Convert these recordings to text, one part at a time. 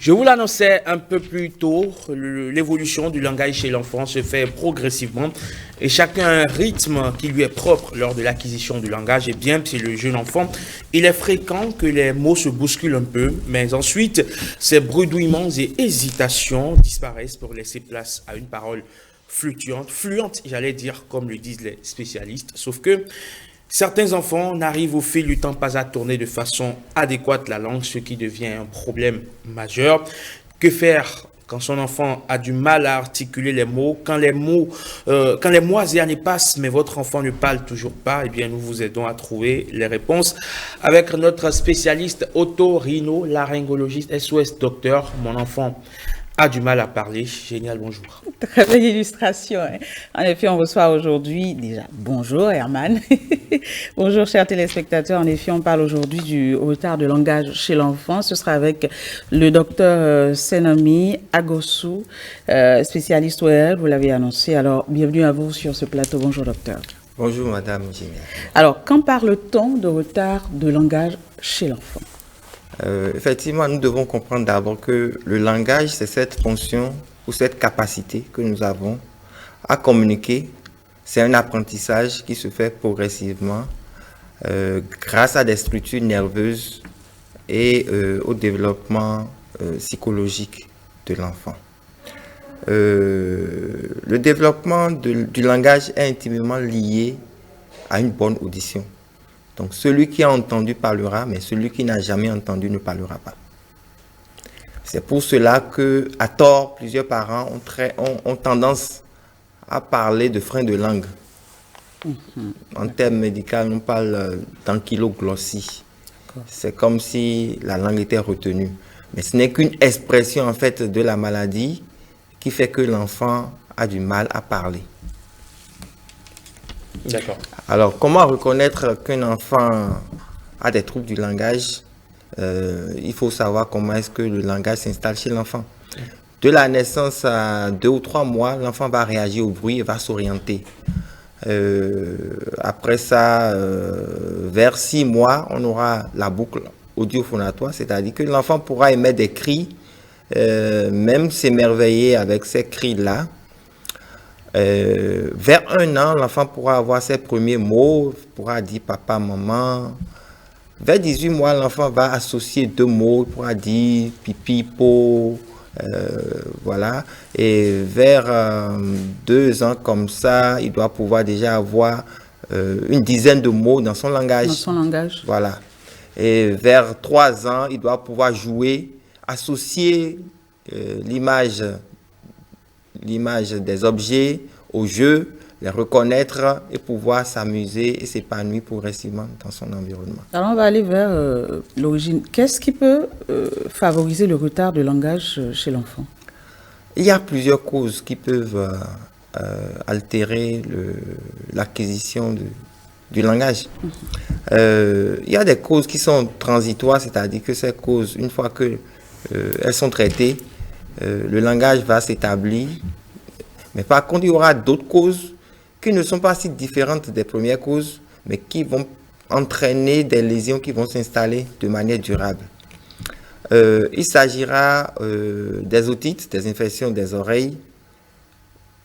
Je vous l'annonçais un peu plus tôt, l'évolution du langage chez l'enfant se fait progressivement et chacun a un rythme qui lui est propre lors de l'acquisition du langage. Et bien, chez le jeune enfant, il est fréquent que les mots se bousculent un peu, mais ensuite, ces bredouillements et hésitations disparaissent pour laisser place à une parole fluente, j'allais dire, comme le disent les spécialistes. Sauf que certains enfants n'arrivent au fil du temps pas à tourner de façon adéquate la langue, ce qui devient un problème majeur. Que faire quand son enfant a du mal à articuler les mots, quand les mois et années passent, mais votre enfant ne parle toujours pas? Eh bien, nous vous aidons à trouver les réponses avec notre spécialiste otorhinolaryngologiste SOS Docteur. Mon enfant a du mal à parler. Génial, bonjour. Très belle illustration. Hein. En effet, on reçoit aujourd'hui, déjà, bonjour Herman. Bonjour chers téléspectateurs. En effet, on parle aujourd'hui du retard de langage chez l'enfant. Ce sera avec le docteur Senami Agosu, spécialiste ORL, vous l'avez annoncé. Alors, bienvenue à vous sur ce plateau. Bonjour docteur. Bonjour madame Génial. Alors, quand parle-t-on de retard de langage chez l'enfant? Effectivement, nous devons comprendre d'abord que le langage, c'est cette fonction ou cette capacité que nous avons à communiquer. C'est un apprentissage qui se fait progressivement grâce à des structures nerveuses et au développement psychologique de l'enfant. Le développement du langage est intimement lié à une bonne audition. Donc, celui qui a entendu parlera, mais celui qui n'a jamais entendu ne parlera pas. C'est pour cela que, à tort, plusieurs parents ont tendance à parler de frein de langue. En termes médicaux, on parle d'ankyloglossie. C'est comme si la langue était retenue. Mais ce n'est qu'une expression, en fait, de la maladie qui fait que l'enfant a du mal à parler. D'accord. Alors, comment reconnaître qu'un enfant a des troubles du langage? Il faut savoir comment est-ce que le langage s'installe chez l'enfant. De la naissance à 2 ou 3 mois, l'enfant va réagir au bruit et va s'orienter. Après ça, vers 6 mois, on aura la boucle audiophonatoire, c'est-à-dire que l'enfant pourra émettre des cris, même s'émerveiller avec ces cris-là. Vers 1 an, l'enfant pourra avoir ses premiers mots, pourra dire papa, maman. Vers 18 mois, l'enfant va associer 2 mots, il pourra dire pipi, po, voilà. Et vers 2 ans, comme ça, il doit pouvoir déjà avoir une dizaine de mots dans son langage. Dans son langage. Voilà. Et vers 3 ans, il doit pouvoir jouer, associer l'image des objets au jeu, les reconnaître et pouvoir s'amuser et s'épanouir progressivement dans son environnement. Alors on va aller vers l'origine. Qu'est-ce qui peut favoriser le retard de langage chez l'enfant? Il y a plusieurs causes qui peuvent altérer l'acquisition du langage. Il y a des causes qui sont transitoires, c'est-à-dire que ces causes, une fois qu'elles sont traitées, le langage va s'établir. Mais par contre, il y aura d'autres causes qui ne sont pas si différentes des premières causes, mais qui vont entraîner des lésions qui vont s'installer de manière durable. Il s'agira des otites, des infections des oreilles,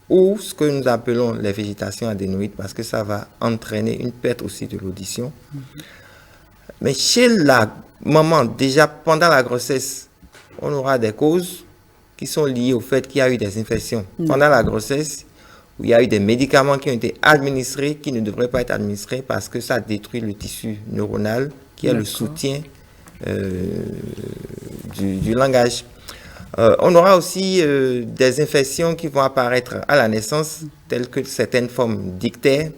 ou ce que nous appelons les végétations adénoïdes, parce que ça va entraîner une perte aussi de l'audition. Mais chez la maman, déjà pendant la grossesse, on aura des causes qui sont liées au fait qu'il y a eu des infections pendant la grossesse, où il y a eu des médicaments qui ont été administrés, qui ne devraient pas être administrés parce que ça détruit le tissu neuronal, qui est le soutien du langage. On aura aussi des infections qui vont apparaître à la naissance, telles que certaines formes d'ictère.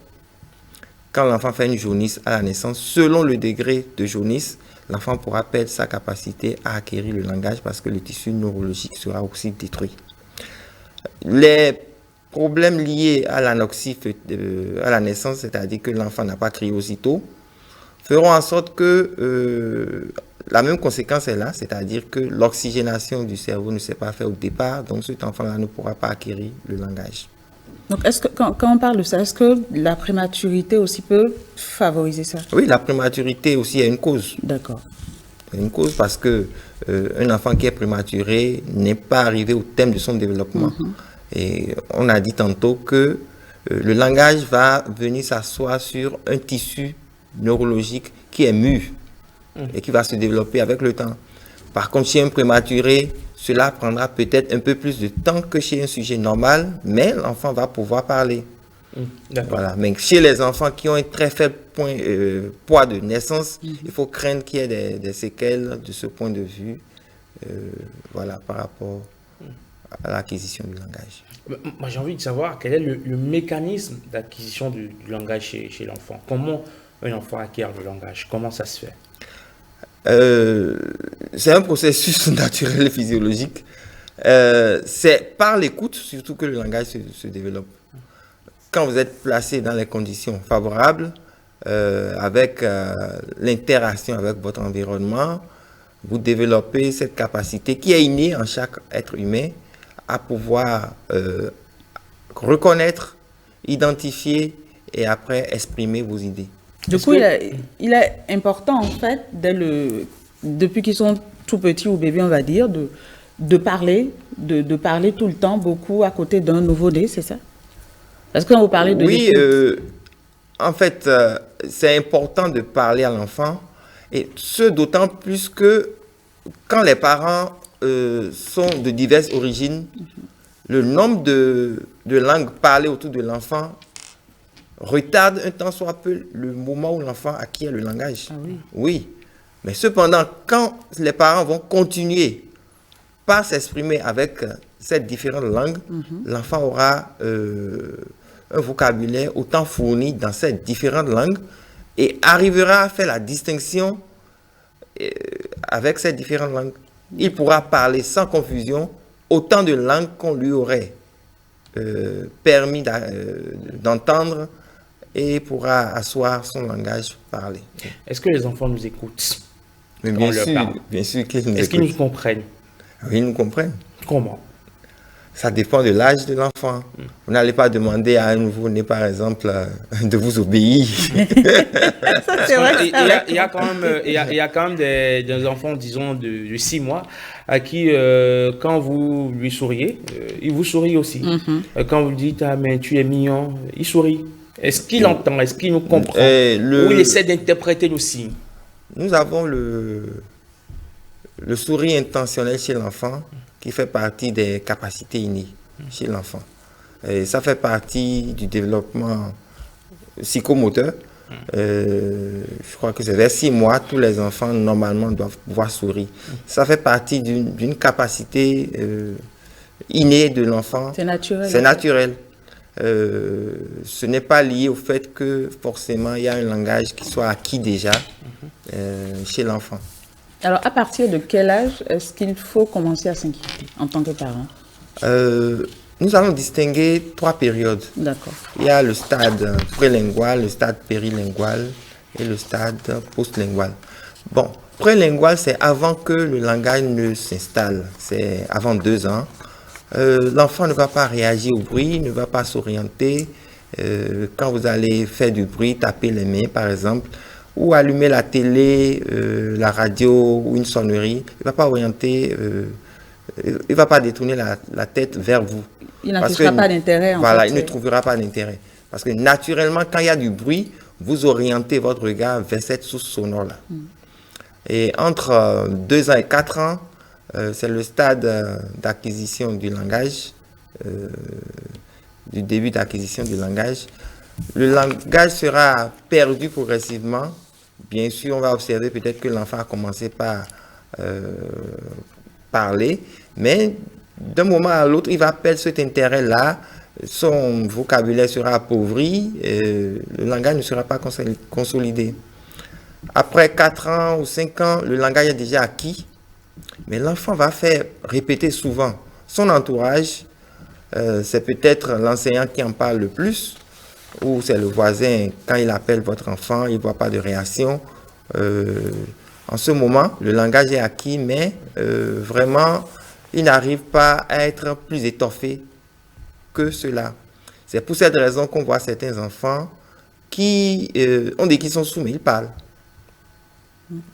Quand l'enfant fait une jaunisse à la naissance, selon le degré de jaunisse, l'enfant pourra perdre sa capacité à acquérir le langage parce que le tissu neurologique sera aussi détruit. Les problèmes liés à l'anoxie à la naissance, c'est-à-dire que l'enfant n'a pas crié aussitôt, feront en sorte que la même conséquence est là, c'est-à-dire que l'oxygénation du cerveau ne s'est pas faite au départ, donc cet enfant-là ne pourra pas acquérir le langage. Donc, est-ce que, quand on parle de ça, est-ce que la prématurité aussi peut favoriser ça? Oui, la prématurité aussi est une cause. D'accord. C'est une cause parce que un enfant qui est prématuré n'est pas arrivé au terme de son développement. Et on a dit tantôt que le langage va venir s'asseoir sur un tissu neurologique qui est mûr et qui va se développer avec le temps. Par contre, chez un prématuré, cela prendra peut-être un peu plus de temps que chez un sujet normal, mais l'enfant va pouvoir parler. Voilà. Mais chez les enfants qui ont un très faible poids de naissance, il faut craindre qu'il y ait des séquelles de ce point de vue, voilà, par rapport à l'acquisition du langage. Moi, j'ai envie de savoir quel est le mécanisme d'acquisition du langage chez l'enfant. Comment un enfant acquiert le langage? Comment ça se fait? C'est un processus naturel et physiologique. C'est par l'écoute surtout que le langage se développe. Quand vous êtes placé dans les conditions favorables, avec l'interaction avec votre environnement, vous développez cette capacité qui est innée en chaque être humain à pouvoir reconnaître, identifier et après exprimer vos idées. Du coup, il est important, en fait, depuis qu'ils sont tout petits ou bébés, on va dire, de parler tout le temps, beaucoup à côté d'un nouveau-né, c'est ça? Est-ce que quand vous parlez de Oui, en fait, c'est important de parler à l'enfant, et ce d'autant plus que quand les parents sont de diverses origines, le nombre de langues parlées autour de l'enfant retarde un tant soit peu le moment où l'enfant acquiert le langage. Ah oui. Oui, mais cependant, quand les parents vont continuer par s'exprimer avec ces différentes langues, l'enfant aura un vocabulaire autant fourni dans ces différentes langues et arrivera à faire la distinction avec ces différentes langues. Il pourra parler sans confusion autant de langues qu'on lui aurait permis d'entendre et pourra asseoir son langage parlé. Est-ce que les enfants nous écoutent? Mais bien sûr qu'ils nous écoutent. Est-ce qu'ils nous comprennent? Oui, ils nous comprennent. Comment? Ça dépend de l'âge de l'enfant. Vous n'allez pas demander à un nouveau-né, par exemple, de vous obéir. C'est vrai. Il y a quand même des enfants, disons, de 6 mois, à qui, quand vous lui souriez, il vous sourit aussi. Quand vous lui dites, ah, mais tu es mignon, il sourit. Est-ce qu'il entend? Est-ce qu'il nous comprend? Ou il essaie d'interpréter nos signes? Nous avons le sourire intentionnel chez l'enfant qui fait partie des capacités innées chez l'enfant. Et ça fait partie du développement psychomoteur. Je crois que c'est vers 6 mois, tous les enfants normalement doivent pouvoir sourire. Ça fait partie d'une capacité innée de l'enfant. C'est naturel. C'est naturel. Ce n'est pas lié au fait que forcément il y a un langage qui soit acquis déjà chez l'enfant. Alors, à partir de quel âge est-ce qu'il faut commencer à s'inquiéter en tant que parent? Nous allons distinguer 3 périodes. D'accord. Il y a le stade prélingual, le stade périlingual et le stade postlingual. Bon, prélingual, c'est avant que le langage ne s'installe. C'est avant 2 ans. L'enfant ne va pas réagir au bruit, ne va pas s'orienter. Quand vous allez faire du bruit, taper les mains par exemple, ou allumer la télé, la radio ou une sonnerie, il ne va pas orienter, il ne va pas détourner la tête vers vous. Il n'affichera pas d'intérêt. Voilà, il ne trouvera pas d'intérêt. Parce que naturellement, quand il y a du bruit, vous orientez votre regard vers cette source sonore-là. Et entre 2 ans et 4 ans, c'est le stade d'acquisition du langage, du début d'acquisition du langage. Le langage sera perdu progressivement. Bien sûr, on va observer peut-être que l'enfant a commencé par parler, mais d'un moment à l'autre, il va perdre cet intérêt-là. Son vocabulaire sera appauvri, le langage ne sera pas consolidé. Après 4 ans ou 5 ans, le langage est déjà acquis, mais l'enfant va faire répéter souvent son entourage. C'est peut-être l'enseignant qui en parle le plus, ou c'est le voisin, quand il appelle votre enfant, il ne voit pas de réaction. En ce moment, le langage est acquis, mais vraiment, il n'arrive pas à être plus étoffé que cela. C'est pour cette raison qu'on voit certains enfants qui, on dit qu'ils sont sourds, mais ils parlent.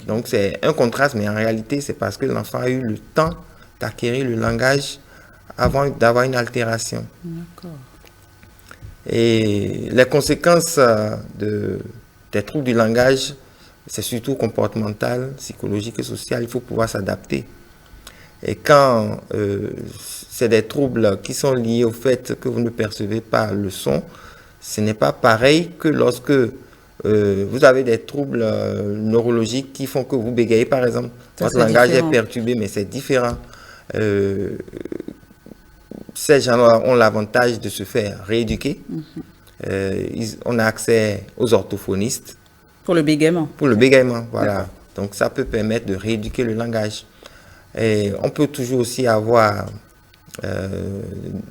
Donc, c'est un contraste, mais en réalité, c'est parce que l'enfant a eu le temps d'acquérir le langage avant d'avoir une altération. D'accord. Et les conséquences des troubles du langage, c'est surtout comportemental, psychologique et social. Il faut pouvoir s'adapter. Et quand c'est des troubles qui sont liés au fait que vous ne percevez pas le son, ce n'est pas pareil que lorsque vous avez des troubles neurologiques qui font que vous bégayez, par exemple. Votre langage est perturbé, mais c'est différent. Ces gens-là ont l'avantage de se faire rééduquer. On a accès aux orthophonistes. Pour le bégaiement. Pour le bégaiement, voilà. Donc ça peut permettre de rééduquer le langage. Et on peut toujours aussi avoir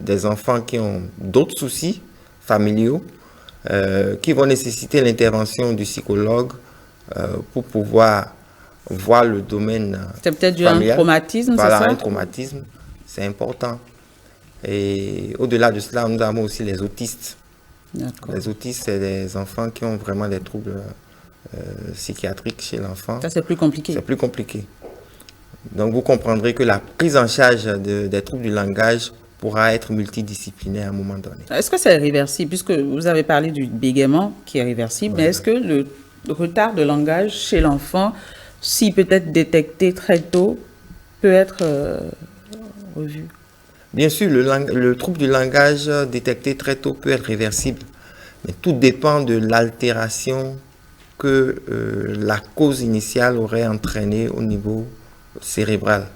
des enfants qui ont d'autres soucis familiaux qui vont nécessiter l'intervention du psychologue pour pouvoir voir le domaine c'est peut-être dû à un traumatisme, voilà, c'est ça? Un traumatisme, c'est important. Et au-delà de cela, nous avons aussi les autistes. Les autistes, c'est des enfants qui ont vraiment des troubles psychiatriques chez l'enfant. Ça, c'est plus compliqué. C'est plus compliqué. Donc, vous comprendrez que la prise en charge des troubles du langage pourra être multidisciplinaire à un moment donné. Est-ce que c'est réversible? Puisque vous avez parlé du bégaiement qui est réversible, mais est-ce que le retard de langage chez l'enfant, si peut-être détecté très tôt, peut être revu? Bien sûr, le trouble du langage détecté très tôt peut être réversible, mais tout dépend de l'altération que la cause initiale aurait entraîné au niveau cérébral.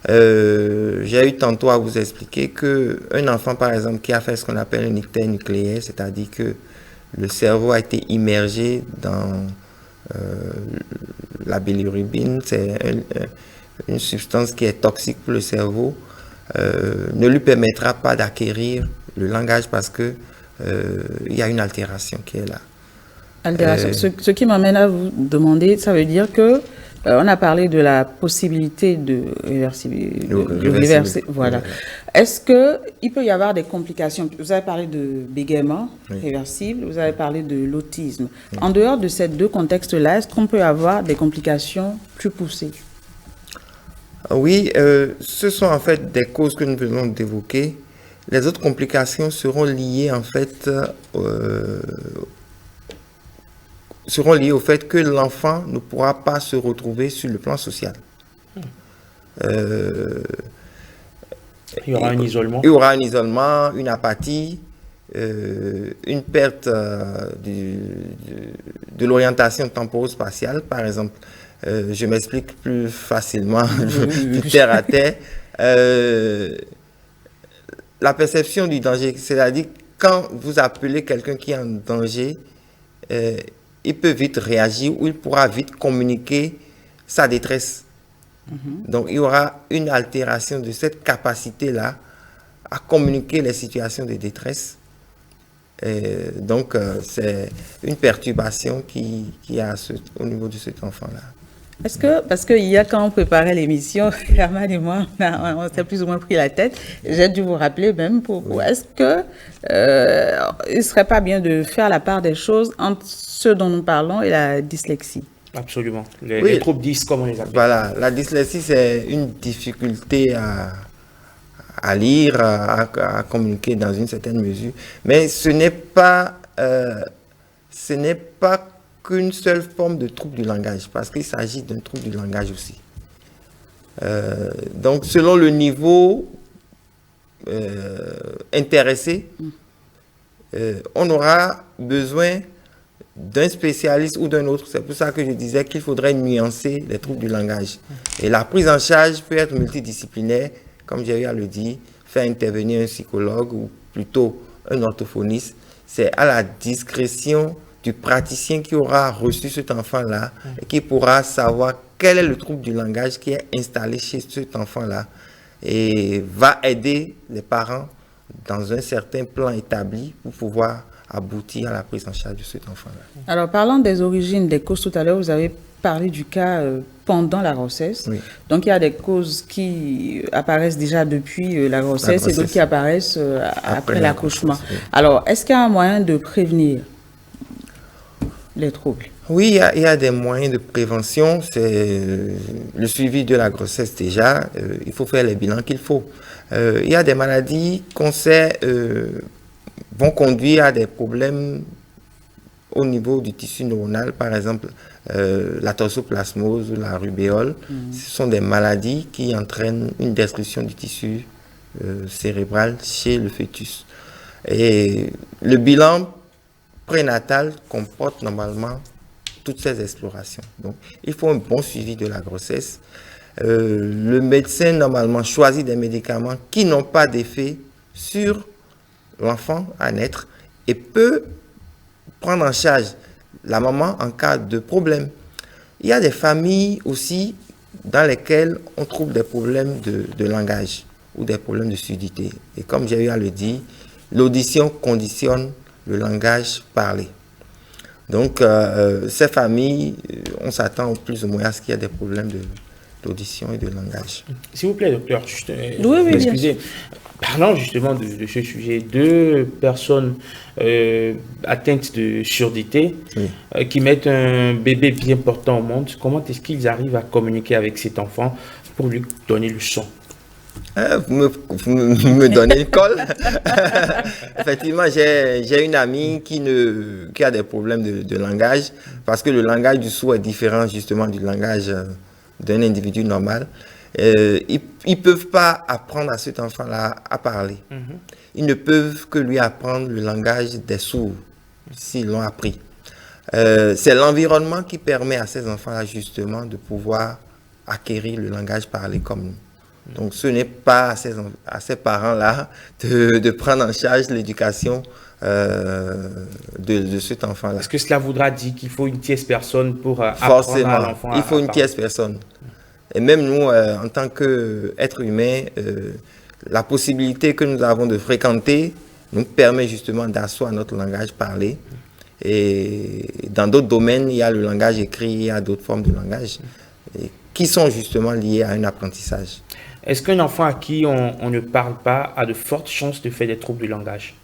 J'ai eu tantôt à vous expliquer qu'un enfant, par exemple, qui a fait ce qu'on appelle un ictère nucléaire, c'est-à-dire que le cerveau a été immergé dans la bilirubine, c'est une substance qui est toxique pour le cerveau, ne lui permettra pas d'acquérir le langage parce que il y a une altération qui est là. Altération. Ce qui m'amène à vous demander, ça veut dire que on a parlé de la possibilité de réversibilité. Voilà. Est-ce qu'il peut y avoir des complications? Vous avez parlé de bégaiement réversible, vous avez parlé de l'autisme. En dehors de ces deux contextes-là, est-ce qu'on peut avoir des complications plus poussées? Oui, ce sont en fait des causes que nous venons d'évoquer. Les autres complications seront liées en fait au fait que l'enfant ne pourra pas se retrouver sur le plan social. Il y aura un isolement. Il y aura un isolement, une apathie, une perte de l'orientation temporo-spatiale, par exemple. Je m'explique plus facilement, plus terre à terre. La perception du danger, c'est-à-dire quand vous appelez quelqu'un qui est en danger, il peut vite réagir ou il pourra vite communiquer sa détresse. Donc, il y aura une altération de cette capacité-là à communiquer les situations de détresse. Donc, c'est une perturbation qui a au niveau de cet enfant-là. Est-ce que, parce qu'hier, quand on préparait l'émission, Herman et moi, on s'est plus ou moins pris la tête, j'ai dû vous rappeler même, est-ce que il ne serait pas bien de faire la part des choses entre ce dont nous parlons et la dyslexie? Absolument. Les troubles dys, comme on les appelle. Voilà, la dyslexie, c'est une difficulté à lire, à communiquer dans une certaine mesure, mais ce n'est pas qu'une seule forme de trouble du langage, parce qu'il s'agit d'un trouble du langage aussi. Donc, selon le niveau intéressé, on aura besoin d'un spécialiste ou d'un autre. C'est pour ça que je disais qu'il faudrait nuancer les troubles du langage. Et la prise en charge peut être multidisciplinaire, comme j'ai eu à le dire, faire intervenir un psychologue ou plutôt un orthophoniste. C'est à la discrétion du praticien qui aura reçu cet enfant-là et qui pourra savoir quel est le trouble du langage qui est installé chez cet enfant-là et va aider les parents dans un certain plan établi pour pouvoir aboutir à la prise en charge de cet enfant-là. Alors, parlant des origines des causes, tout à l'heure, vous avez parlé du cas pendant la grossesse. Oui. Donc, il y a des causes qui apparaissent déjà depuis la grossesse et d'autres qui apparaissent après l'accouchement. Oui. Alors, est-ce qu'il y a un moyen de prévenir? les troubles? Oui, il y a des moyens de prévention. C'est le suivi de la grossesse déjà. Il faut faire les bilans qu'il faut. Il y a des maladies qu'on sait vont conduire à des problèmes au niveau du tissu neuronal, par exemple la toxoplasmose ou la rubéole. Ce sont des maladies qui entraînent une destruction du tissu cérébral chez le fœtus. Et le bilan prénatal comporte normalement toutes ces explorations. Donc, il faut un bon suivi de la grossesse. Le médecin, normalement, choisit des médicaments qui n'ont pas d'effet sur l'enfant à naître et peut prendre en charge la maman en cas de problème. Il y a des familles aussi dans lesquelles on trouve des problèmes de langage ou des problèmes de surdité. Et comme j'ai eu à le dire, l'audition conditionne le langage parlé. Donc, ces familles, on s'attend plus ou moins à ce qu'il y ait des problèmes d'audition et de langage. S'il vous plaît, docteur, oui, excusez. Parlant justement de ce sujet, deux personnes atteintes de surdité qui mettent un bébé bien portant au monde, comment est-ce qu'ils arrivent à communiquer avec cet enfant pour lui donner le son? Vous me donnez le col. Effectivement, j'ai une amie qui a des problèmes de langage parce que le langage du sourd est différent justement du langage d'un individu normal. Ils ne peuvent pas apprendre à cet enfant-là à parler. Ils ne peuvent que lui apprendre le langage des sourds, s'ils l'ont appris. C'est l'environnement qui permet à ces enfants-là justement de pouvoir acquérir le langage parlé comme nous. Donc, ce n'est pas à ces parents-là de prendre en charge l'éducation de cet enfant-là. Est-ce que cela voudra dire qu'il faut une tierce personne pour apprendre à l'enfant? Il faut une tierce personne. Et même nous, en tant qu'êtres humains, la possibilité que nous avons de fréquenter nous permet justement d'asseoir notre langage parlé. Et dans d'autres domaines, il y a le langage écrit, il y a d'autres formes de langage qui sont justement liées à un apprentissage. Est-ce qu'un enfant à qui on ne parle pas a de fortes chances de faire des troubles du langage?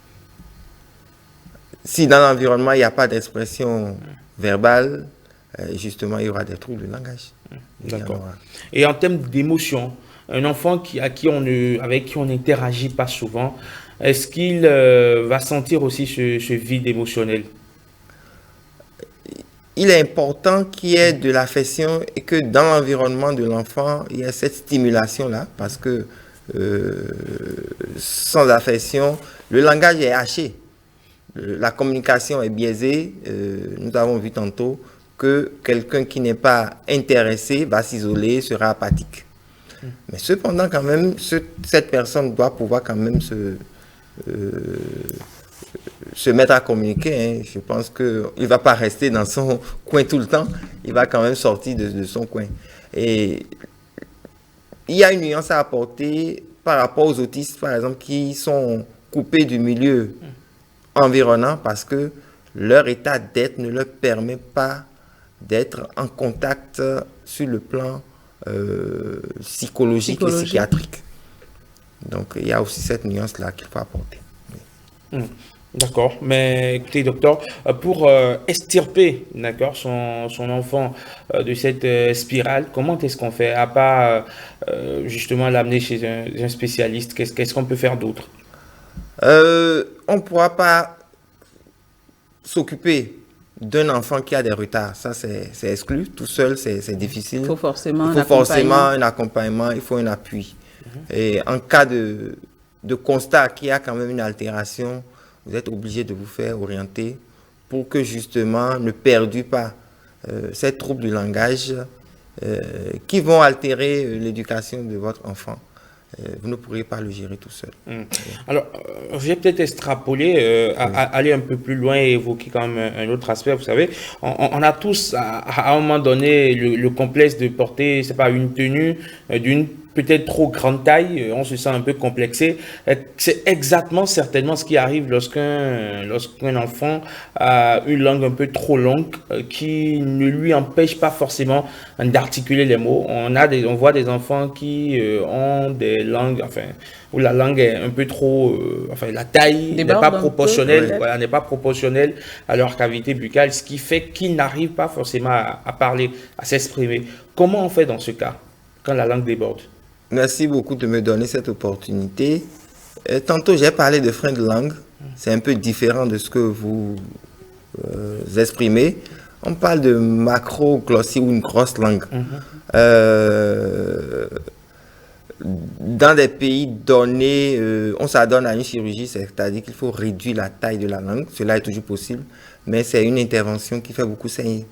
Si dans l'environnement, il n'y a pas d'expression verbale, justement, il y aura des troubles du langage. D'accord. Et en termes d'émotion, un enfant avec qui on n'interagit pas souvent, est-ce qu'il va sentir aussi ce vide émotionnel? Il est important qu'il y ait de l'affection et que dans l'environnement de l'enfant, il y ait cette stimulation-là, parce que sans affection, le langage est haché. La communication est biaisée. Nous avons vu tantôt que quelqu'un qui n'est pas intéressé va s'isoler, sera apathique. Mais cependant, quand même, cette personne doit pouvoir quand même se mettre à communiquer. Je pense qu'il ne va pas rester dans son coin tout le temps. Il va quand même sortir de son coin. Et il y a une nuance à apporter par rapport aux autistes, par exemple, qui sont coupés du milieu environnant parce que leur état d'être ne leur permet pas d'être en contact sur le plan psychologique et psychiatrique. Donc, il y a aussi cette nuance-là qu'il faut apporter. D'accord, mais écoutez, docteur, pour extirper, d'accord, son enfant de cette spirale, comment est-ce qu'on fait, à part justement l'amener chez un spécialiste, qu'est-ce qu'on peut faire d'autre? On ne pourra pas s'occuper d'un enfant qui a des retards, ça c'est exclu, tout seul c'est difficile. Il faut forcément un accompagnement, il faut un appui. Et en cas de constat qu'il y a quand même une altération, vous êtes obligé de vous faire orienter pour que justement ne perdez pas ces troubles du langage qui vont altérer l'éducation de votre enfant. Vous ne pourrez pas le gérer tout seul. Alors, je vais peut-être extrapoler, aller un peu plus loin et évoquer quand même un autre aspect. Vous savez, on a tous, à un moment donné, le complexe de porter, c'est pas une tenue d'une peut-être trop grande taille, on se sent un peu complexé. C'est exactement certainement ce qui arrive lorsqu'un enfant a une langue un peu trop longue qui ne lui empêche pas forcément d'articuler les mots. On voit des enfants qui ont des langues, enfin, où la langue est un peu trop, enfin, la taille n'est pas proportionnelle, voilà, n'est pas proportionnelle à leur cavité buccale, ce qui fait qu'ils n'arrivent pas forcément à parler, à s'exprimer. Comment on fait dans ce cas, quand la langue déborde? Merci beaucoup de me donner cette opportunité. Tantôt, j'ai parlé de frein de langue. C'est un peu différent de ce que vous exprimez. On parle de macroglossie ou une grosse langue. Dans des pays donnés, on s'adonne à une chirurgie, c'est-à-dire qu'il faut réduire la taille de la langue. Cela est toujours possible, mais c'est une intervention qui fait beaucoup saigner.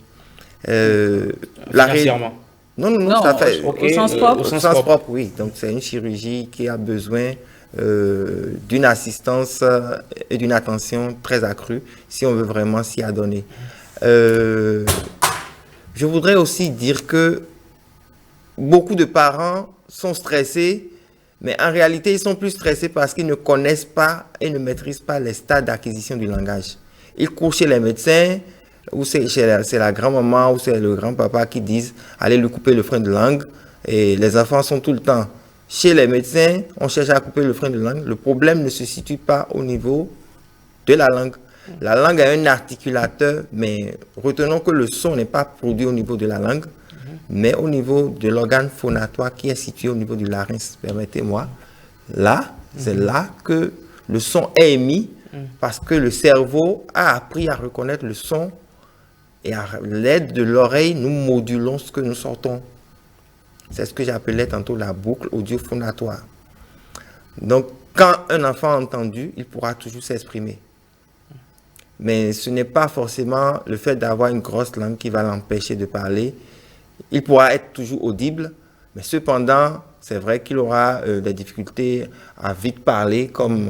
Financièrement? Non, ça fait au sens propre. Au sens propre, oui. Donc, c'est une chirurgie qui a besoin d'une assistance et d'une attention très accrue si on veut vraiment s'y adonner. Je voudrais aussi dire que beaucoup de parents sont stressés, mais en réalité, ils sont plus stressés parce qu'ils ne connaissent pas et ne maîtrisent pas les stades d'acquisition du langage. Ils courent chez les médecins, ou c'est la grand-maman ou c'est le grand-papa qui disent allez lui couper le frein de langue, et les enfants sont tout le temps chez les médecins, on cherche à couper le frein de langue. Le problème ne se situe pas au niveau de la langue. La langue est un articulateur, mais retenons que le son n'est pas produit au niveau de la langue, mais au niveau de l'organe phonatoire qui est situé au niveau du larynx. Permettez-moi, là, c'est là que le son est émis, parce que le cerveau a appris à reconnaître le son, et à l'aide de l'oreille, nous modulons ce que nous sortons. C'est ce que j'appelais tantôt la boucle audio-phonatoire. Donc, quand un enfant a entendu, il pourra toujours s'exprimer. Mais ce n'est pas forcément le fait d'avoir une grosse langue qui va l'empêcher de parler. Il pourra être toujours audible, mais cependant, c'est vrai qu'il aura des difficultés à vite parler, comme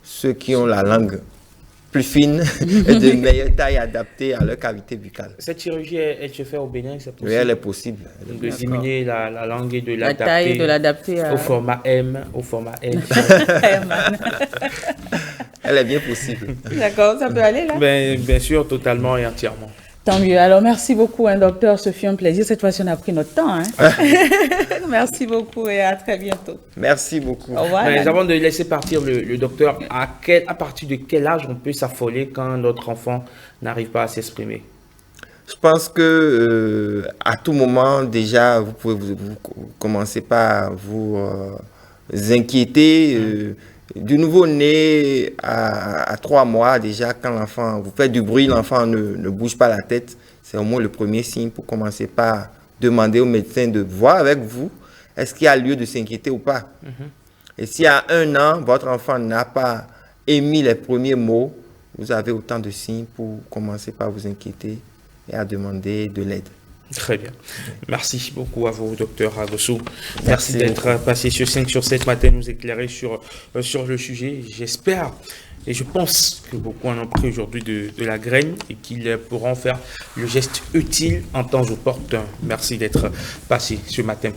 ceux qui ont la langue plus fine et de meilleure taille adaptée à leur cavité buccale. Cette chirurgie, elle se fait au Bénin, c'est possible? Oui, elle est possible. De diminuer la langue et de la taille, de l'adapter au format M, au format N. Elle est bien possible. D'accord, ça peut aller là? Bien sûr, totalement et entièrement. Tant mieux. Alors, merci beaucoup, docteur. Ce fut un plaisir. Cette fois-ci, on a pris notre temps. Merci beaucoup et à très bientôt. Merci beaucoup. Au revoir. Mais avant de laisser partir le docteur, à partir de quel âge on peut s'affoler quand notre enfant n'arrive pas à s'exprimer? Je pense que à tout moment, déjà, vous pouvez vous commencer par vous inquiéter. Du nouveau-né à 3 mois, déjà, quand l'enfant, vous faites du bruit, l'enfant ne bouge pas la tête, c'est au moins le premier signe pour commencer par demander au médecin de voir avec vous, est-ce qu'il y a lieu de s'inquiéter ou pas. Et si à 1 an, votre enfant n'a pas émis les premiers mots, vous avez autant de signes pour commencer par vous inquiéter et à demander de l'aide. Très bien. Merci beaucoup à vous, docteur Agossou. Merci d'être passé sur 5 sur 7 matin, nous éclairer sur le sujet. J'espère et je pense que beaucoup en ont pris aujourd'hui de la graine et qu'ils pourront faire le geste utile en temps opportun. Merci d'être passé ce matin.